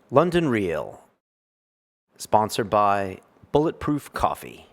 London Real, sponsored by Bulletproof Coffee.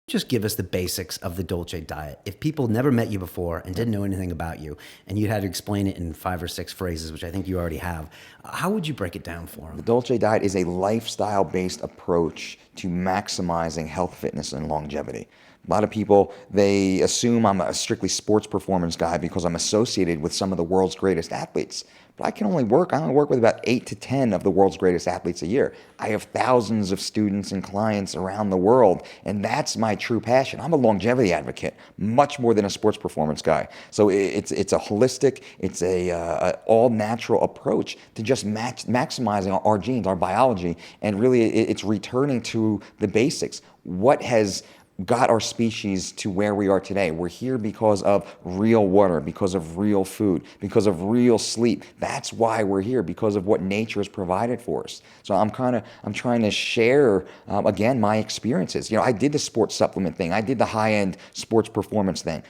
Just give us the basics of the Dolce diet. If people never met you before and didn't know anything about you, and you had to explain it in 5 or 6 phrases, which I think you already have, how would you break it down for them? The Dolce diet is a lifestyle-based approach to maximizing health, fitness, and longevity. A lot of people, they assume I'm a strictly sports performance guy because I'm associated with some of the world's greatest athletes. But I only work with about 8 to 10 of the world's greatest athletes a year. I have thousands of students and clients around the world, and that's my true passion. I'm a longevity advocate, much more than a sports performance guy. So it's a holistic, it's a all-natural approach to just maximizing our genes, our biology, and really it's returning to the basics. What has got our species to where we are today? We're here because of real water, because of real food, because of real sleep. That's why we're here, because of what nature has provided for us. So I'm trying to share again my experiences. I did the sports supplement thing. I did the high-end sports performance thing.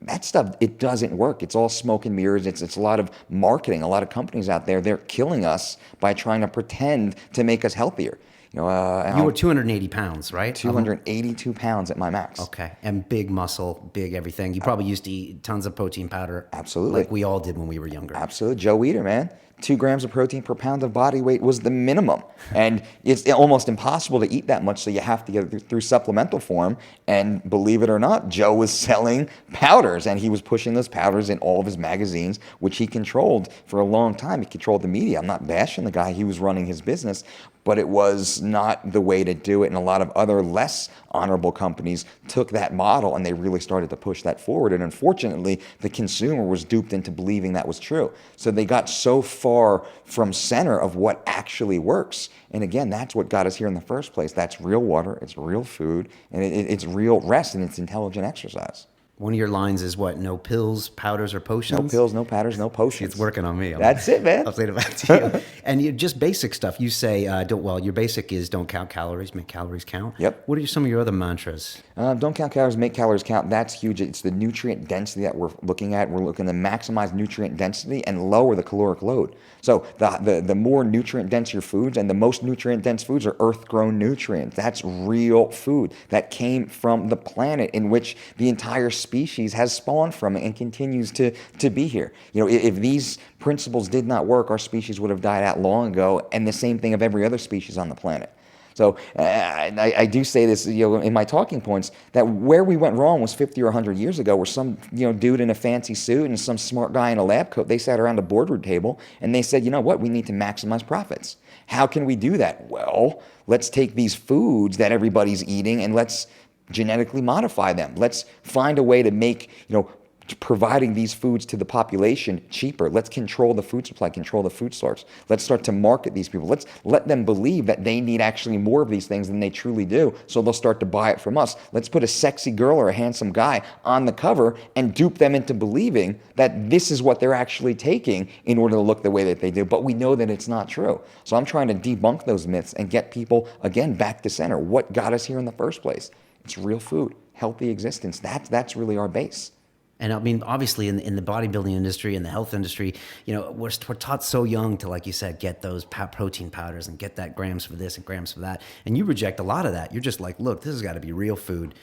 That stuff, it doesn't work. It's all smoke and mirrors. It's a lot of marketing. A lot of companies out there, they're killing us by trying to pretend to make us healthier. You were 280 pounds, right? 282 pounds at my max. Okay. And big muscle, big everything. You probably used to eat tons of protein powder. Absolutely. Like we all did when we were younger. Absolutely. Joe Eater, man. 2 grams of protein per pound of body weight was the minimum. And it's almost impossible to eat that much, so you have to get it through supplemental form. And believe it or not, Joe was selling powders, and he was pushing those powders in all of his magazines, which he controlled for a long time. He controlled the media. I'm not bashing the guy. He was running his business, but it was not the way to do it. And a lot of other less honorable companies took that model and they really started to push that forward. And unfortunately, the consumer was duped into believing that was true. So they got so far from center of what actually works. And again, that's what got us here in the first place. That's real water, it's real food, and it's real rest, and it's intelligent exercise. One of your lines is what? No pills, powders, or potions? No pills, no powders, no potions. It's working on me. That's it, man. I'll say it back to you. And you just basic stuff. You say, your basic is don't count calories, make calories count. Yep. What are some of your other mantras? Don't count calories, make calories count. That's huge. It's the nutrient density that we're looking at. We're looking to maximize nutrient density and lower the caloric load. So the more nutrient dense your foods, and the most nutrient dense foods are earth-grown nutrients. That's real food that came from the planet in which the entire species has spawned from and continues to be here. If these principles did not work, our species would have died out long ago, and the same thing of every other species on the planet. So I do say this, in my talking points, that where we went wrong was 50 or 100 years ago, where some dude in a fancy suit and some smart guy in a lab coat, they sat around a boardroom table and they said, you know what, we need to maximize profits. How can we do that? Well, let's take these foods that everybody's eating and let's genetically modify them. Let's find a way to make, providing these foods to the population cheaper. Let's control the food supply, control the food source. Let's start to market these people. Let's let them believe that they need actually more of these things than they truly do, so they'll start to buy it from us. Let's put a sexy girl or a handsome guy on the cover and dupe them into believing that this is what they're actually taking in order to look the way that they do. But we know that it's not true. So I'm trying to debunk those myths and get people, again, back to center. What got us here in the first place? It's real food, healthy existence. That's really our base. And I mean, obviously, in the bodybuilding industry and the health industry, we're taught so young to, like you said, get those protein powders and get that grams for this and grams for that. And you reject a lot of that. You're just like, look, this has got to be real food.